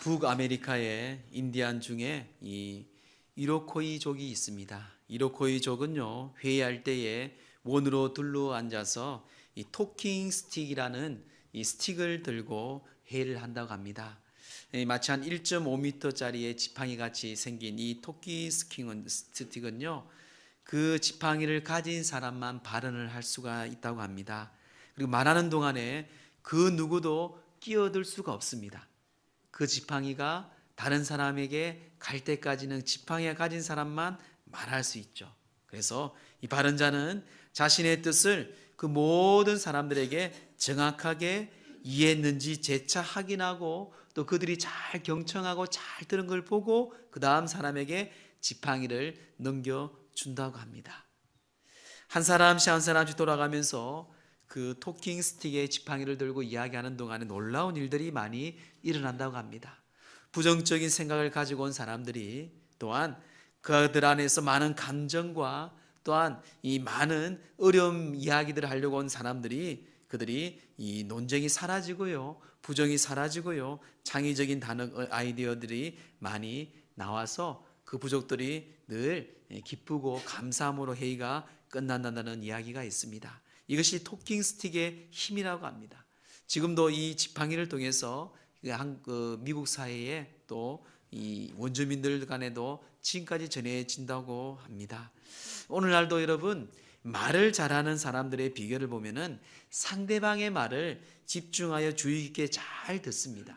북아메리카의 인디안 중에 이 이로코이족이 있습니다. 이로코이족은요, 회의할 때에 원으로 둘러앉아서 이 토킹 스틱이라는 이 스틱을 들고 회의를 한다고 합니다. 마치 한 1.5m짜리의 지팡이 같이 생긴 이 토끼 스틱은요, 그 지팡이를 가진 사람만 발언을 할 수가 있다고 합니다. 그리고 말하는 동안에 그 누구도 끼어들 수가 없습니다. 그 지팡이가 다른 사람에게 갈 때까지는 지팡이가 가진 사람만 말할 수 있죠. 그래서 이 발언자는 자신의 뜻을 그 모든 사람들에게 정확하게 이해했는지 재차 확인하고 또 그들이 잘 경청하고 잘 들은 걸 보고 그 다음 사람에게 지팡이를 넘겨준다고 합니다. 한 사람씩 한 사람씩 돌아가면서 그 토킹 스틱의 지팡이를 들고 이야기하는 동안에 놀라운 일들이 많이 일어난다고 합니다. 부정적인 생각을 가지고 온 사람들이 또한 그들 안에서 많은 감정과 또한 이 많은 어려운 이야기들을 하려고 온 사람들이 그들이 이 논쟁이 사라지고요, 부정이 사라지고요, 창의적인 단어 아이디어들이 많이 나와서 그 부족들이 늘 기쁘고 감사함으로 회의가 끝난다는 이야기가 있습니다. 이것이 토킹 스틱의 힘이라고 합니다. 지금도 이 지팡이를 통해서 미국 사회에 또 이 원주민들 간에도 지금까지 전해진다고 합니다. 오늘날도 여러분, 말을 잘하는 사람들의 비결을 보면은 상대방의 말을 집중하여 주의 깊게 잘 듣습니다.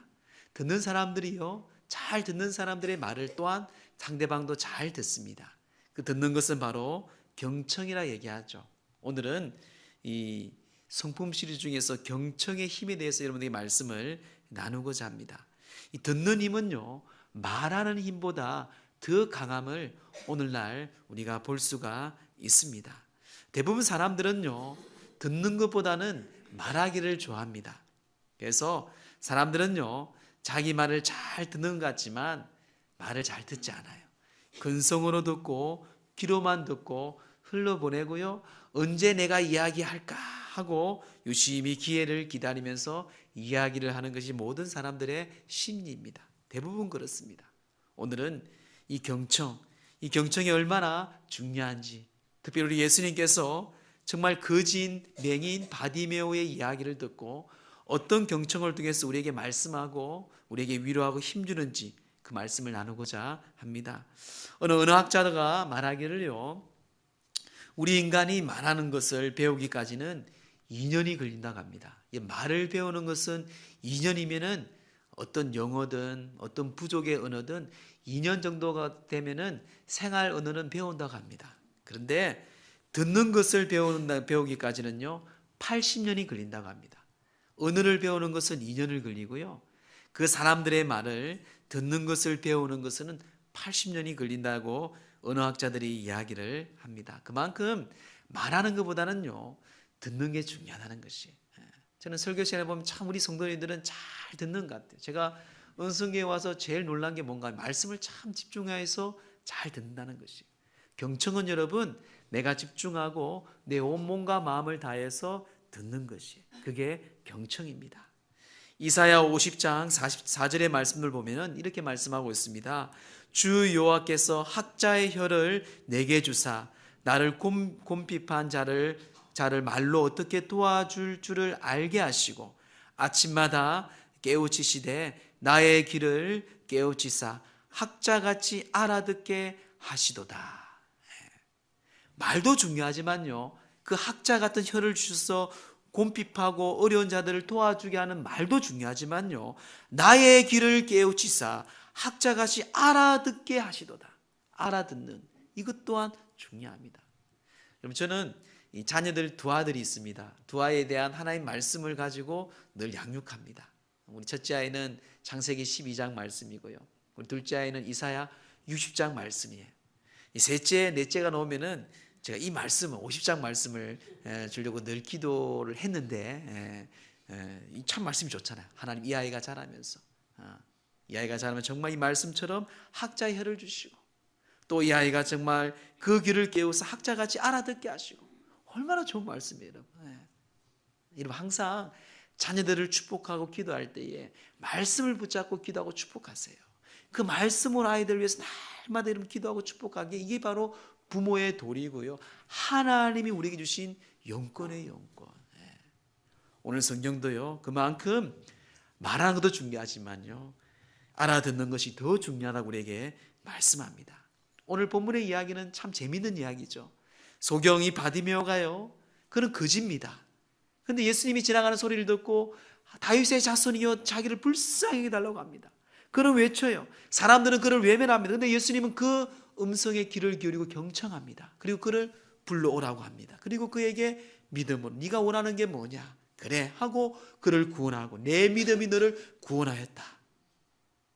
듣는 사람들이요, 잘 듣는 사람들의 말을 또한 상대방도 잘 듣습니다. 그 듣는 것은 바로 경청이라 얘기하죠. 오늘은 이 성품 시리즈 중에서 경청의 힘에 대해서 여러분에게 말씀을 나누고자 합니다. 이 듣는 힘은요, 말하는 힘보다 더 강함을 오늘날 우리가 볼 수가 있습니다. 대부분 사람들은요, 듣는 것보다는 말하기를 좋아합니다. 그래서 사람들은요, 자기 말을 잘 듣는 것 같지만 말을 잘 듣지 않아요. 근성으로 듣고 귀로만 듣고 흘러보내고요, 언제 내가 이야기할까 하고 유심히 기회를 기다리면서 이야기를 하는 것이 모든 사람들의 심리입니다. 대부분 그렇습니다. 오늘은 이 경청이 얼마나 중요한지, 특별히 우리 예수님께서 정말 거진 맹인 바디메오의 이야기를 듣고 어떤 경청을 통해서 우리에게 말씀하고 우리에게 위로하고 힘주는지 그 말씀을 나누고자 합니다. 어느 언어학자가 말하기를요, 우리 인간이 말하는 것을 배우기까지는 2년이 걸린다고 합니다. 말을 배우는 것은 2년이면은 어떤 영어든 어떤 부족의 언어든 2년 정도가 되면은 생활 언어는 배운다고 합니다. 그런데 듣는 것을 배우기까지는요 80년이 걸린다고 합니다. 언어를 배우는 것은 2년을 걸리고요, 그 사람들의 말을 듣는 것을 배우는 것은 80년이 걸린다고 언어학자들이 이야기를 합니다. 그만큼 말하는 것보다는요 듣는 게 중요하다는 것이. 저는 설교 시간에 보면 참 우리 성도님들은 잘 듣는 것 같아요. 제가 은성교에 와서 제일 놀란 게 뭔가 말씀을 참 집중해서 잘 듣는다는 것이. 경청은 여러분, 내가 집중하고 내 온 몸과 마음을 다해서 듣는 것이, 그게 경청입니다. 이사야 50장 44절의 말씀을 보면 이렇게 말씀하고 있습니다. 주 여호와께서 학자의 혀를 내게 주사 나를 곰핍한 자를 말로 어떻게 도와줄 줄을 알게 하시고 아침마다 깨우치시되 나의 길을 깨우치사 학자같이 알아듣게 하시도다. 말도 중요하지만요, 그 학자 같은 혀를 주셔서 곰핍하고 어려운 자들을 도와주게 하는 말도 중요하지만요, 나의 길을 깨우치사 학자같이 알아듣게 하시도다. 알아듣는 이것 또한 중요합니다. 여러분, 저는 이 자녀들 두 아들이 있습니다. 두 아이에 대한 하나님 말씀을 가지고 늘 양육합니다. 우리 첫째 아이는 창세기 12장 말씀이고요, 우리 둘째 아이는 이사야 60장 말씀이에요. 이 셋째, 넷째가 나오면은 제가 이 말씀을 50장 말씀을 주려고 늘 기도를 했는데 이 참 말씀이 좋잖아요. 하나님 이 아이가 자라면서 이 아이가 자라면 정말 이 말씀처럼 학자의 혀를 주시고 또 이 아이가 정말 그 귀를 깨우서 학자같이 알아듣게 하시고, 얼마나 좋은 말씀이에요, 여러분. 여러분, 항상 자녀들을 축복하고 기도할 때에 말씀을 붙잡고 기도하고 축복하세요. 그 말씀으로 아이들을 위해서 날마다 이렇게 기도하고 축복하게, 이게 바로 부모의 도리고요, 하나님이 우리에게 주신 영권의 영권. 오늘 성경도요, 그만큼 말하는 것도 중요하지만요, 알아듣는 것이 더 중요하다고 우리에게 말씀합니다. 오늘 본문의 이야기는 참 재미있는 이야기죠. 소경이 바디메오가요, 그는 거지입니다. 그런데 예수님이 지나가는 소리를 듣고 다윗의 자손이여 자기를 불쌍히 해달라고 합니다. 그는 외쳐요. 사람들은 그를 외면합니다. 그런데 예수님은 그 음성에 귀를 기울이고 경청합니다. 그리고 그를 불러오라고 합니다. 그리고 그에게 믿음으로 네가 원하는 게 뭐냐, 그래 하고 그를 구원하고 내 믿음이 너를 구원하였다.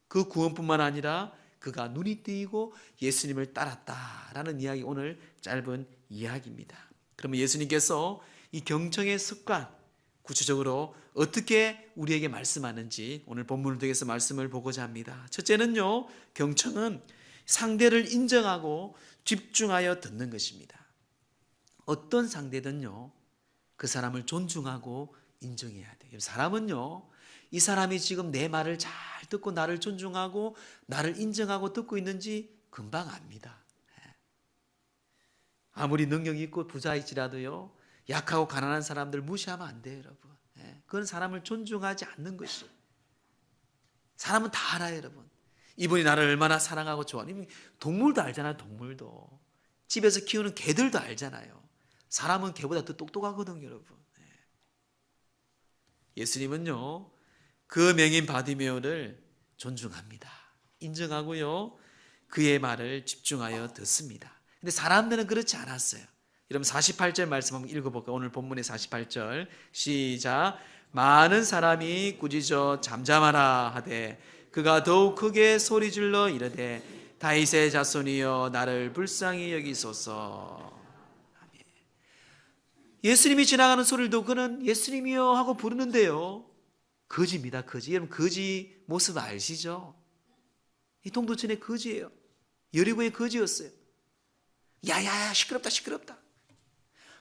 그 구원뿐만 아니라 그가 눈이 뜨이고 예수님을 따랐다라는 이야기, 오늘 짧은 이야기입니다. 그러면 예수님께서 이 경청의 습관, 구체적으로 어떻게 우리에게 말씀하는지 오늘 본문을 통해서 말씀을 보고자 합니다. 첫째는요, 경청은 상대를 인정하고 집중하여 듣는 것입니다. 어떤 상대든요, 그 사람을 존중하고 인정해야 돼요. 사람은요, 이 사람이 지금 내 말을 잘 듣고 나를 존중하고 나를 인정하고 듣고 있는지 금방 압니다. 아무리 능력이 있고 부자일지라도요, 약하고 가난한 사람들 무시하면 안 돼요, 여러분. 그건 사람을 존중하지 않는 것이. 사람은 다 알아요, 여러분. 이분이 나를 얼마나 사랑하고 좋아하는, 동물도 알잖아요, 동물도. 집에서 키우는 개들도 알잖아요. 사람은 개보다 더 똑똑하거든요, 여러분. 예수님은요, 그 맹인 바디메오를 존중합니다. 인정하고요, 그의 말을 집중하여 듣습니다. 근데 사람들은 그렇지 않았어요. 여러분 48절 말씀 한번 읽어볼까요? 오늘 본문의 48절 시작. 많은 사람이 꾸짖어 잠잠하라 하되 그가 더욱 크게 소리질러 이르되 다윗의 자손이여 나를 불쌍히 여기소서. 아멘. 예수님이 지나가는 소리를 듣고 그는 예수님이여 하고 부르는데요, 거지입니다. 거지. 여러분 거지 모습 아시죠? 이 동두천의 거지예요. 여리고의 거지였어요. 야야야 시끄럽다 시끄럽다.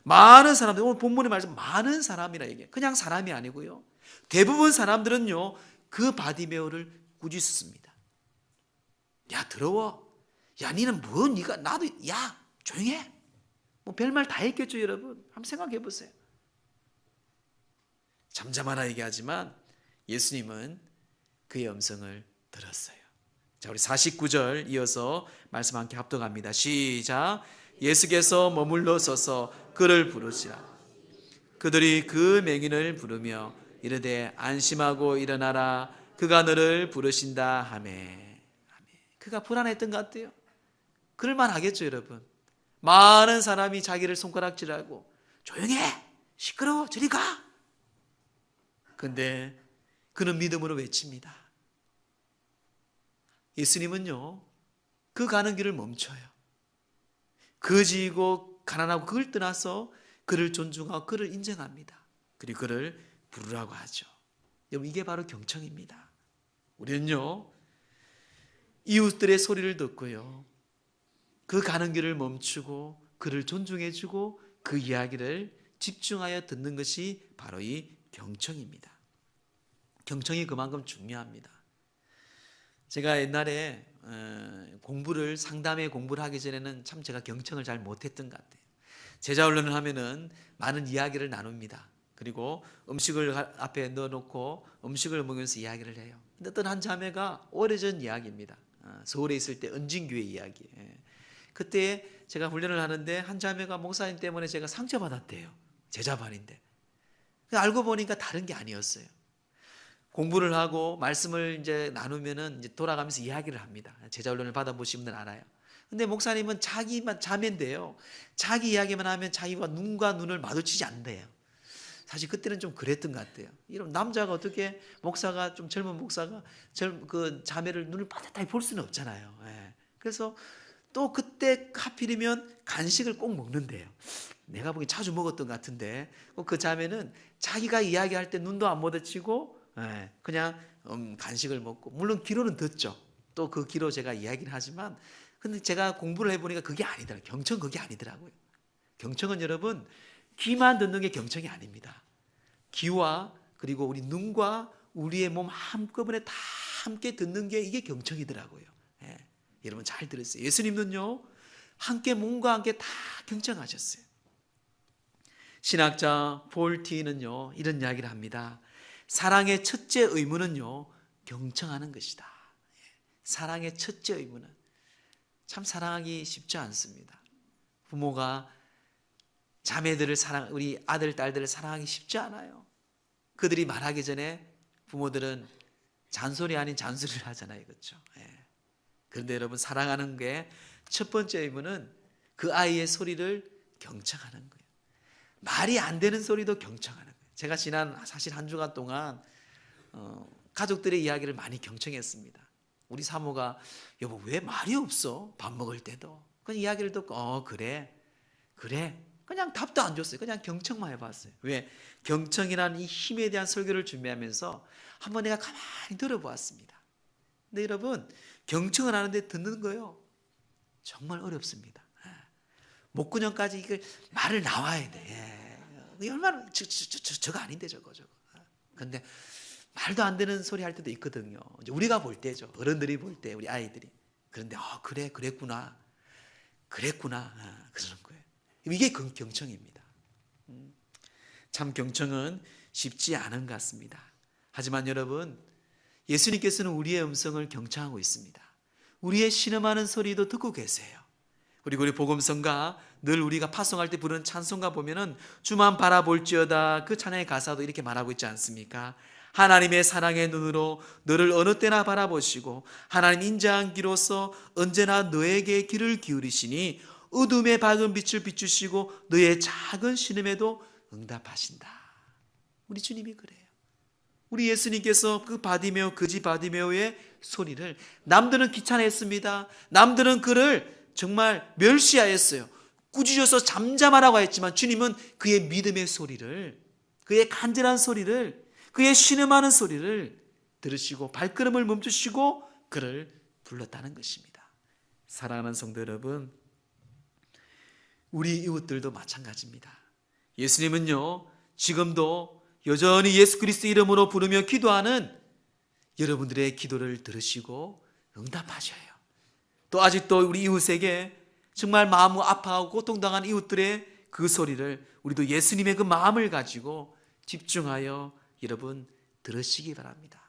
많은 사람들, 오늘 본문의 말씀 많은 사람이라 얘기해요. 그냥 사람이 아니고요, 대부분 사람들은요 그 바디메오를 꾸짖습니다. 야 더러워, 야 니는 뭐, 니가 나도, 야 조용해. 뭐 별말 다 했겠죠. 여러분 한번 생각해 보세요. 잠잠하라 얘기하지만 예수님은 그의 음성을 들었어요. 자, 우리 49절 이어서 말씀 함께 합독합니다. 시작. 예수께서 머물러 서서 그를 부르시라. 그들이 그 맹인을 부르며 이르되 안심하고 일어나라 그가 너를 부르신다 하매. 그가 불안했던 것 같아요. 그럴만 하겠죠, 여러분. 많은 사람이 자기를 손가락질하고 조용해, 시끄러워, 저리 가. 근데 그는 믿음으로 외칩니다. 예수님은요 그 가는 길을 멈춰요. 거지이고 가난하고 그걸 떠나서 그를 존중하고 그를 인정합니다. 그리고 그를 부르라고 하죠. 여러분 이게 바로 경청입니다. 우리는요 이웃들의 소리를 듣고요, 그 가는 길을 멈추고 그를 존중해주고 그 이야기를 집중하여 듣는 것이 바로 이 경청입니다. 경청이 그만큼 중요합니다. 제가 옛날에 상담회 공부를 하기 전에는 참 제가 경청을 잘 못했던 것 같아요. 제자훈련을 하면은 많은 이야기를 나눕니다. 그리고 음식을 앞에 넣어놓고 음식을 먹으면서 이야기를 해요. 근데 어떤 한 자매가 오래전 이야기입니다. 서울에 있을 때 은진교회 이야기. 그때 제가 훈련을 하는데 한 자매가 목사님 때문에 제가 상처받았대요. 제자반인데. 알고 보니까 다른 게 아니었어요. 공부를 하고 말씀을 이제 나누면은 이제 돌아가면서 이야기를 합니다. 제자훈련을 받아보신 분들은 알아요. 근데 목사님은 자기만 자매인데요, 자기 이야기만 하면 자기가 눈과 눈을 마주치지 않대요. 사실 그때는 좀 그랬던 것 같아요. 이런 남자가 어떻게 목사가, 좀 젊은 목사가 그 자매를 눈을 빠듯하게 볼 수는 없잖아요. 그래서 또 그때 하필이면 간식을 꼭 먹는데요. 내가 보기 자주 먹었던 것 같은데 그 자매는 자기가 이야기할 때 눈도 안 마주치고 그냥 간식을 먹고, 물론 귀로는 듣죠. 또 그 귀로 제가 이야기를 하지만, 근데 제가 공부를 해보니까 그게 아니더라고요. 경청 그게 아니더라고요. 경청은 여러분 귀만 듣는 게 경청이 아닙니다. 귀와 그리고 우리 눈과 우리의 몸 한꺼번에 다 함께 듣는 게 이게 경청이더라고요. 예. 여러분 잘 들으세요. 예수님은요 함께 몸과 함께 다 경청하셨어요. 신학자 볼티는요 이런 이야기를 합니다. 사랑의 첫째 의무는요 경청하는 것이다. 사랑의 첫째 의무는 참 사랑하기 쉽지 않습니다. 부모가 자매들을 우리 아들 딸들을 사랑하기 쉽지 않아요. 그들이 말하기 전에 부모들은 잔소리 아닌 잔소리를 하잖아요, 그렇죠? 예. 그런데 여러분 사랑하는 게 첫 번째 의무는 그 아이의 소리를 경청하는 거예요. 말이 안 되는 소리도 경청하는 거예요. 제가 지난 사실 한 주간 동안 가족들의 이야기를 많이 경청했습니다. 우리 사모가 여보 왜 말이 없어? 밥 먹을 때도. 그냥 이야기를 듣고 그래 그냥 답도 안 줬어요. 그냥 경청만 해봤어요. 왜? 경청이라는 이 힘에 대한 설교를 준비하면서 한번 내가 가만히 들어보았습니다. 근데 여러분 경청을 하는데 듣는 거요 정말 어렵습니다. 목구녕까지 이걸 말을 나와야 돼. 얼마나 저거 아닌데 저거. 근데 말도 안 되는 소리 할 때도 있거든요. 이제 우리가 볼 때죠. 어른들이 볼 때 우리 아이들이. 그런데 그랬구나. 그러는 거예요. 이게 경청입니다. 참 경청은 쉽지 않은 것 같습니다. 하지만 여러분 예수님께서는 우리의 음성을 경청하고 있습니다. 우리의 신음하는 소리도 듣고 계세요. 그리고 우리 복음성가 늘 우리가 파송할 때 부르는 찬송가 보면은 주만 바라볼지어다 그 찬양의 가사도 이렇게 말하고 있지 않습니까? 하나님의 사랑의 눈으로 너를 어느 때나 바라보시고 하나님 인자한 기로서 언제나 너에게 귀를 기울이시니 어둠의 밝은 빛을 비추시고 너의 작은 신음에도 응답하신다. 우리 주님이 그래요. 우리 예수님께서 그 바디메오 거지 바디메오의 소리를 남들은 귀찮아했습니다. 남들은 그를 정말 멸시하였어요. 꾸짖어서 잠잠하라고 했지만 주님은 그의 믿음의 소리를 그의 간절한 소리를 그의 신음하는 소리를 들으시고 발걸음을 멈추시고 그를 불렀다는 것입니다. 사랑하는 성도 여러분 우리 이웃들도 마찬가지입니다. 예수님은요 지금도 여전히 예수 그리스도 이름으로 부르며 기도하는 여러분들의 기도를 들으시고 응답하셔요. 또 아직도 우리 이웃에게 정말 마음을 아파하고 고통당한 이웃들의 그 소리를 우리도 예수님의 그 마음을 가지고 집중하여 여러분 들으시기 바랍니다.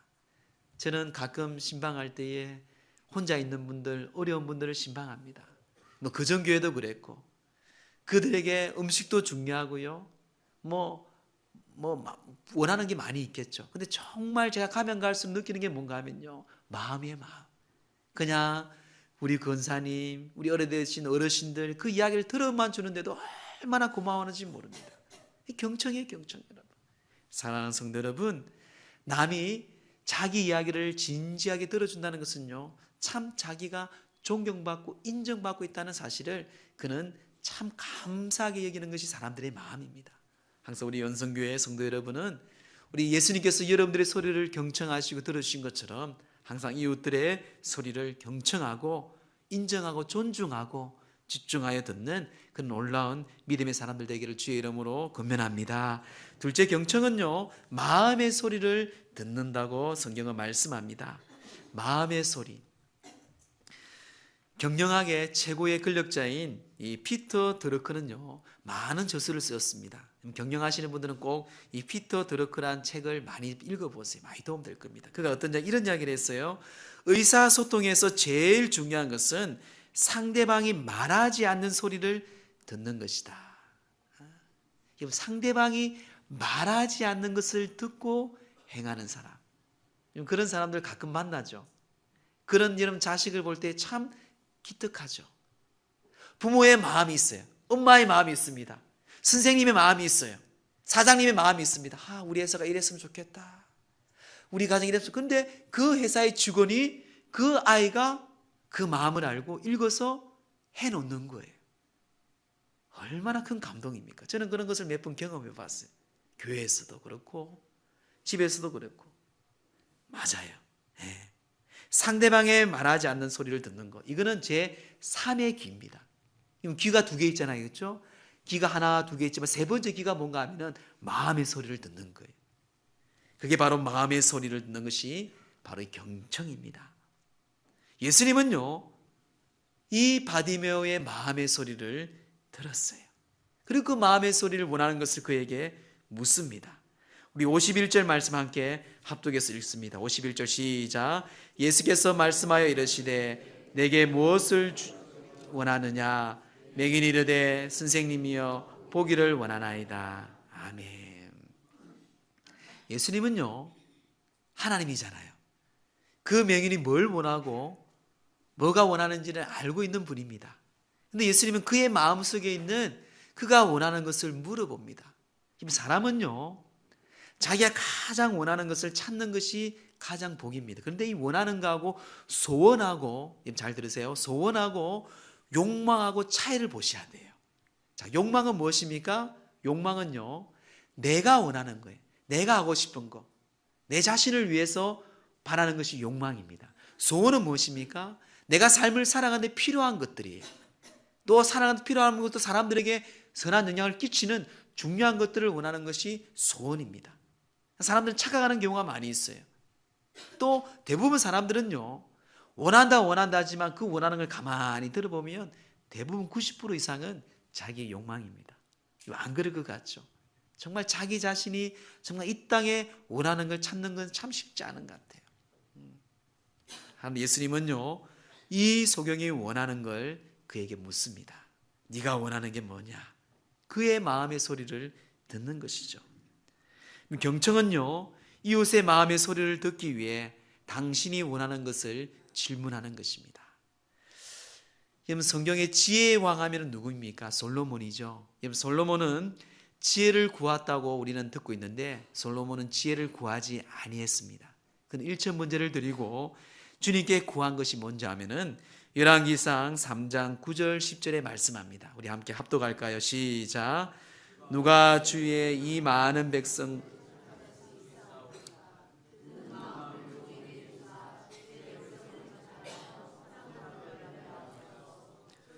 저는 가끔 신방할 때에 혼자 있는 분들 어려운 분들을 신방합니다. 뭐 그전교회도 그랬고 그들에게 음식도 중요하고요. 원하는 게 많이 있겠죠. 근데 정말 제가 가면 갈수록 느끼는 게 뭔가 하면요. 마음이에요, 마음. 그냥 우리 권사님, 우리 오래되신 어르신들 그 이야기를 들어만 주는데도 얼마나 고마워하는지 모릅니다. 경청이에요, 경청 여러분. 사랑하는 성도 여러분, 남이 자기 이야기를 진지하게 들어준다는 것은요. 참 자기가 존경받고 인정받고 있다는 사실을 그는 참 감사하게 여기는 것이 사람들의 마음입니다. 항상 우리 연성교회 성도 여러분은 우리 예수님께서 여러분들의 소리를 경청하시고 들으신 것처럼 항상 이웃들의 소리를 경청하고 인정하고 존중하고 집중하여 듣는 그런 놀라운 믿음의 사람들 되기를 주의 이름으로 권면합니다. 둘째 경청은요 마음의 소리를 듣는다고 성경은 말씀합니다. 마음의 소리. 경영학의 최고의 근력자인 이 피터 드러크는요 많은 저서를 쓰었습니다. 경영하시는 분들은 꼭 이 피터 드러크란 책을 많이 읽어보세요. 많이 도움될 겁니다. 그가 이런 이야기를 했어요. 의사소통에서 제일 중요한 것은 상대방이 말하지 않는 소리를 듣는 것이다. 상대방이 말하지 않는 것을 듣고 행하는 사람, 그런 사람들 가끔 만나죠. 그런 여러분 자식을 볼 때 참 기특하죠. 부모의 마음이 있어요. 엄마의 마음이 있습니다. 선생님의 마음이 있어요. 사장님의 마음이 있습니다. 우리 회사가 이랬으면 좋겠다. 우리 가정이 이랬으면. 근데 그 회사의 직원이 그 아이가 그 마음을 알고 읽어서 해놓는 거예요. 얼마나 큰 감동입니까? 저는 그런 것을 몇 번 경험해 봤어요. 교회에서도 그렇고 집에서도 그렇고. 맞아요. 네. 상대방의 말하지 않는 소리를 듣는 것. 이거는 제 3의 귀입니다. 귀가 2개 있잖아요. 그렇죠? 귀가 하나, 2개 있지만 세 번째 귀가 뭔가 하면은 마음의 소리를 듣는 거예요. 그게 바로 마음의 소리를 듣는 것이 바로 경청입니다. 예수님은요, 이 바디메오의 마음의 소리를 들었어요. 그리고 그 마음의 소리를 원하는 것을 그에게 묻습니다. 우리 51절 말씀 함께 합독해서 읽습니다. 51절 시작. 예수께서 말씀하여 이르시되 내게 무엇을 원하느냐? 맹인이 이르되 선생님이여 보기를 원하나이다. 아멘. 예수님은요, 하나님이잖아요. 그 맹인이 뭘 원하고 뭐가 원하는지를 알고 있는 분입니다. 근데 예수님은 그의 마음속에 있는 그가 원하는 것을 물어봅니다. 사람은요, 자기가 가장 원하는 것을 찾는 것이 가장 복입니다. 그런데 이 원하는 거하고 소원하고, 잘 들으세요, 소원하고 욕망하고 차이를 보셔야 돼요. 자, 욕망은 무엇입니까? 욕망은요, 내가 원하는 거예요. 내가 하고 싶은 거, 내 자신을 위해서 바라는 것이 욕망입니다. 소원은 무엇입니까? 내가 삶을 살아가는데 필요한 것들이에요. 또 살아가는데 필요한 것도 사람들에게 선한 영향을 끼치는 중요한 것들을 원하는 것이 소원입니다. 사람들은 착각하는 경우가 많이 있어요. 또 대부분 사람들은요, 원한다 하지만 그 원하는 걸 가만히 들어보면 대부분 90% 이상은 자기의 욕망입니다. 안 그럴 것 같죠? 정말 자기 자신이 정말 이 땅에 원하는 걸 찾는 건 참 쉽지 않은 것 같아요. 예수님은요, 이 소경이 원하는 걸 그에게 묻습니다. 네가 원하는 게 뭐냐? 그의 마음의 소리를 듣는 것이죠. 경청은요, 이웃의 마음의 소리를 듣기 위해 당신이 원하는 것을 질문하는 것입니다. 여러분, 성경의 지혜의 왕 하면 누구입니까? 솔로몬이죠. 여러분, 솔로몬은 지혜를 구했다고 우리는 듣고 있는데 솔로몬은 지혜를 구하지 아니했습니다. 그는 1천 문제를 드리고 주님께 구한 것이 뭔지 하면은 열왕기상 3장 9절 10절에 말씀합니다. 우리 함께 합독할까요? 시작. 누가 주의 이 많은 백성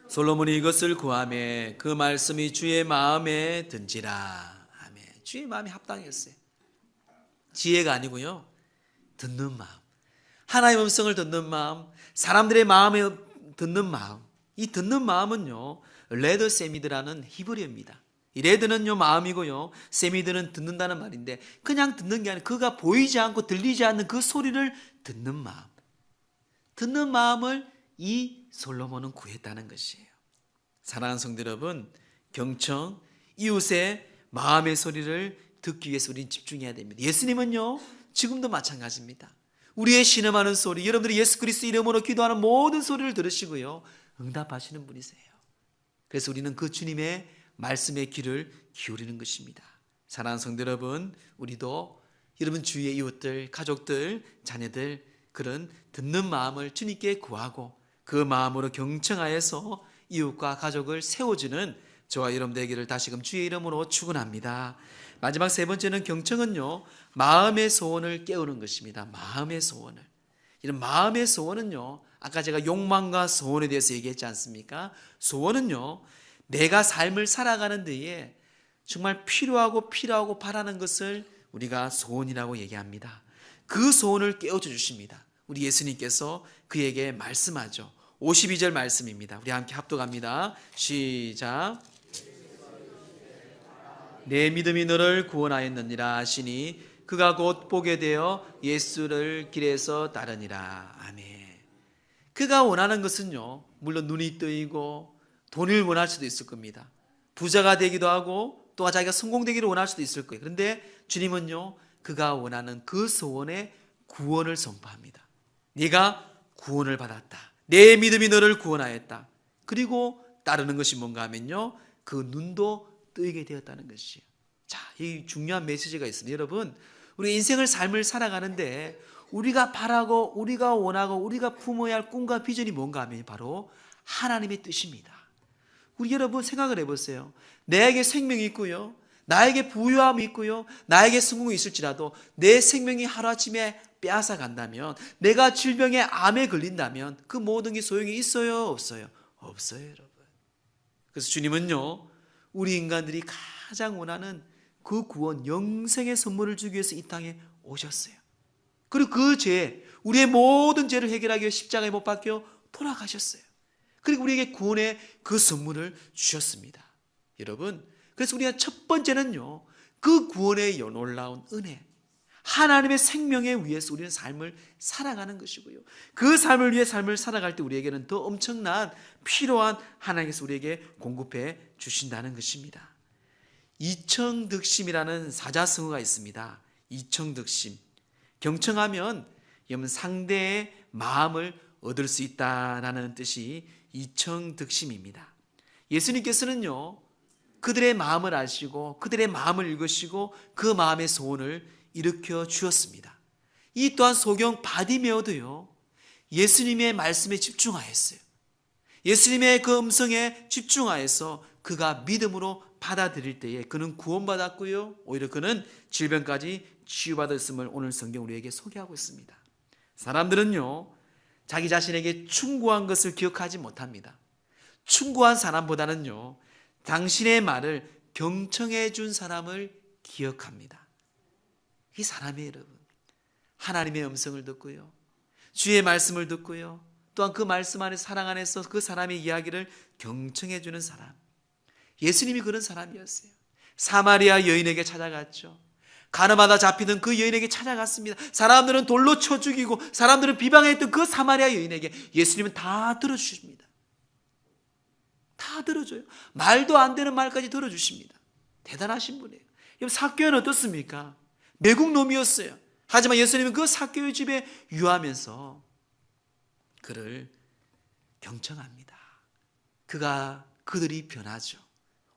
솔로몬이 이것을 구하매 그 말씀이 주의 마음에 든지라. 아멘. 주의 마음이 합당했어요. 지혜가 아니고요, 듣는 마음, 하나님의 음성을 듣는 마음, 사람들의 마음에 듣는 마음. 이 듣는 마음은요, 레드 세미드라는 히브리어입니다. 이 레드는요 마음이고요, 세미드는 듣는다는 말인데 그냥 듣는 게 아니라 그가 보이지 않고 들리지 않는 그 소리를 듣는 마음, 듣는 마음을 이 솔로몬은 구했다는 것이에요. 사랑하는 성도 여러분, 경청, 이웃의 마음의 소리를 듣기 위해서 우리는 집중해야 됩니다. 예수님은요, 지금도 마찬가지입니다. 우리의 신음하는 소리, 여러분들이 예수 그리스도 이름으로 기도하는 모든 소리를 들으시고요, 응답하시는 분이세요. 그래서 우리는 그 주님의 말씀의 귀를 기울이는 것입니다. 사랑하는 성도 여러분, 우리도 여러분 주위의 이웃들, 가족들, 자녀들 그런 듣는 마음을 주님께 구하고 그 마음으로 경청하여서 이웃과 가족을 세워주는 저와 여러분 되기를 다시금 주의 이름으로 축원합니다. 마지막 세 번째는 경청은요, 마음의 소원을 깨우는 것입니다. 마음의 소원을. 이런 마음의 소원은요, 아까 제가 욕망과 소원에 대해서 얘기했지 않습니까? 소원은요, 내가 삶을 살아가는 데에 정말 필요하고 바라는 것을 우리가 소원이라고 얘기합니다. 그 소원을 깨워줘 주십니다. 우리 예수님께서 그에게 말씀하죠. 52절 말씀입니다. 우리 함께 합독합니다. 시작. 내 믿음이 너를 구원하였느니라 하시니 그가 곧 보게 되어 예수를 길에서 따르니라. 아멘. 그가 원하는 것은요, 물론 눈이 뜨이고 돈을 원할 수도 있을 겁니다. 부자가 되기도 하고 또 자기가 성공되기를 원할 수도 있을 거예요. 그런데 주님은요, 그가 원하는 그 소원의 구원을 선포합니다. 네가 구원을 받았다. 내 믿음이 너를 구원하였다. 그리고 따르는 것이 뭔가 하면요, 그 눈도 뜨이게 되었다는 것이에요. 자, 이 중요한 메시지가 있습니다. 여러분, 우리 인생을 삶을 살아가는데 우리가 바라고 우리가 원하고 우리가 품어야 할 꿈과 비전이 뭔가 하면 바로 하나님의 뜻입니다. 우리 여러분 생각을 해보세요. 내게 생명이 있고요, 나에게 부유함이 있고요, 나에게 성공이 있을지라도 내 생명이 하루아침에 빼앗아 간다면, 내가 질병에 암에 걸린다면 그 모든 게 소용이 있어요, 없어요? 없어요, 여러분. 그래서 주님은요, 우리 인간들이 가장 원하는 그 구원, 영생의 선물을 주기 위해서 이 땅에 오셨어요. 그리고 그 죄, 우리의 모든 죄를 해결하기 위해 십자가에 못 박혀 돌아가셨어요. 그리고 우리에게 구원의 그 선물을 주셨습니다. 여러분, 그래서 우리가 첫 번째는요, 그 구원의 놀라운 은혜, 하나님의 생명에 위해서 우리는 삶을 살아가는 것이고요, 그 삶을 위해 삶을 살아갈 때 우리에게는 더 엄청난 필요한 하나님께서 우리에게 공급해 주신다는 것입니다. 이청득심이라는 사자성어가 있습니다. 이청득심, 경청하면 상대의 마음을 얻을 수 있다라는 뜻이 이청득심입니다. 예수님께서는요, 그들의 마음을 아시고 그들의 마음을 읽으시고 그 마음의 소원을 일으켜 주었습니다. 이 또한 소경 바디메오도요, 예수님의 말씀에 집중하였어요. 예수님의 그 음성에 집중하여서 그가 믿음으로 받아들일 때에 그는 구원받았고요, 오히려 그는 질병까지 치유받았음을 오늘 성경 우리에게 소개하고 있습니다. 사람들은요, 자기 자신에게 충고한 것을 기억하지 못합니다. 충고한 사람보다는요, 당신의 말을 경청해 준 사람을 기억합니다. 이 사람이에요, 여러분. 하나님의 음성을 듣고요, 주의 말씀을 듣고요, 또한 그 말씀 안에 사랑 안에서 그 사람의 이야기를 경청해 주는 사람. 예수님이 그런 사람이었어요. 사마리아 여인에게 찾아갔죠. 가늠하다 잡히던 그 여인에게 찾아갔습니다. 사람들은 돌로 쳐 죽이고 사람들은 비방했던 그 사마리아 여인에게 예수님은 다 들어주십니다. 다 들어줘요. 말도 안 되는 말까지 들어주십니다. 대단하신 분이에요. 삭개오는 어떻습니까? 매국놈이었어요. 하지만 예수님은 그 삭개오의 집에 유하면서 그를 경청합니다. 그들이 변하죠.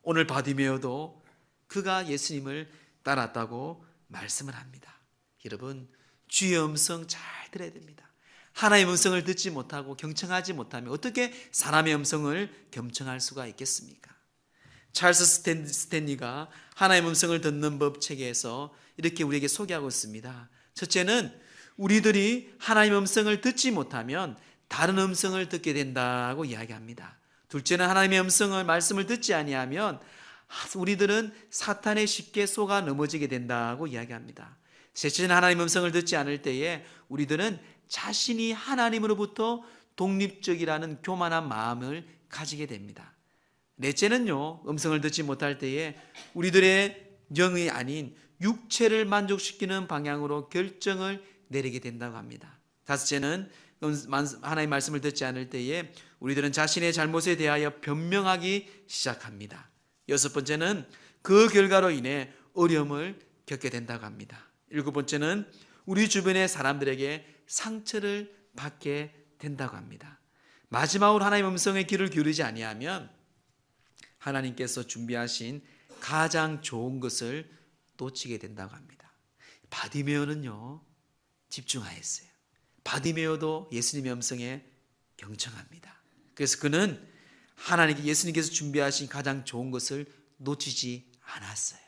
오늘 바디메오도 그가 예수님을 따랐다고 말씀을 합니다. 여러분, 주의 음성 잘 들어야 됩니다. 하나님의 음성을 듣지 못하고 경청하지 못하면 어떻게 사람의 음성을 경청할 수가 있겠습니까? 찰스 스탠리가 하나님의 음성을 듣는 법 책에서 이렇게 우리에게 소개하고 있습니다. 첫째는 우리들이 하나님의 음성을 듣지 못하면 다른 음성을 듣게 된다고 이야기합니다. 둘째는 하나님의 음성을 말씀을 듣지 아니하면 우리들은 사탄에 쉽게 속아 넘어지게 된다고 이야기합니다. 셋째는 하나님의 음성을 듣지 않을 때에 우리들은 자신이 하나님으로부터 독립적이라는 교만한 마음을 가지게 됩니다. 넷째는요, 음성을 듣지 못할 때에 우리들의 영이 아닌 육체를 만족시키는 방향으로 결정을 내리게 된다고 합니다. 다섯째는 하나님의 말씀을 듣지 않을 때에 우리들은 자신의 잘못에 대하여 변명하기 시작합니다. 여섯 번째는 그 결과로 인해 어려움을 겪게 된다고 합니다. 일곱 번째는 우리 주변의 사람들에게 상처를 받게 된다고 합니다. 마지막으로 하나님의 음성에 귀를 기울이지 아니하면 하나님께서 준비하신 가장 좋은 것을 놓치게 된다고 합니다. 바디메오는요, 집중하였어요. 바디메오도 예수님의 음성에 경청합니다. 그래서 그는 예수님께서 준비하신 가장 좋은 것을 놓치지 않았어요.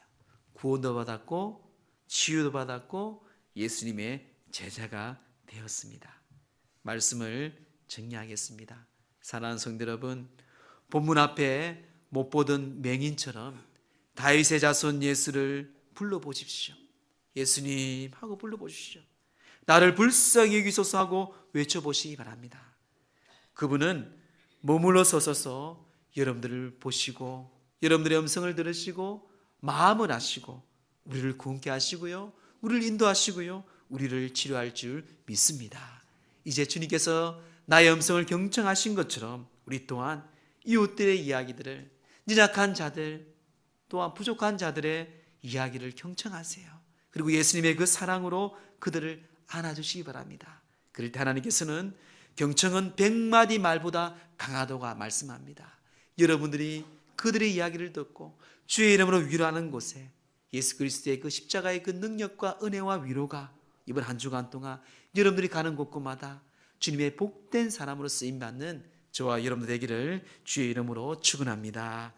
구원도 받았고 치유도 받았고 예수님의 제자가 되었습니다. 말씀을 정리하겠습니다. 사랑하는 성도 여러분, 본문 앞에 못 보던 맹인처럼 다윗의 자손 예수를 불러보십시오. 예수님 하고 불러보십시오. 나를 불쌍히 여기소서 하고 외쳐보시기 바랍니다. 그분은 머물러 서서 여러분들을 보시고 여러분들의 음성을 들으시고 마음을 아시고 우리를 구원케 하시고요, 우리를 인도하시고요, 우리를 치료할 줄 믿습니다. 이제 주님께서 나의 음성을 경청하신 것처럼 우리 또한 이웃들의 이야기들을, 연약한 자들 또한 부족한 자들의 이야기를 경청하세요. 그리고 예수님의 그 사랑으로 그들을 안아주시기 바랍니다. 그럴 때 하나님께서는 경청은 100마디 말보다 강하다고 말씀합니다. 여러분들이 그들의 이야기를 듣고 주의 이름으로 위로하는 곳에 예수 그리스도의 그 십자가의 그 능력과 은혜와 위로가 이번 한 주간 동안 여러분들이 가는 곳곳마다 주님의 복된 사람으로 쓰임받는 저와 여러분들 되기를 주의 이름으로 축원합니다.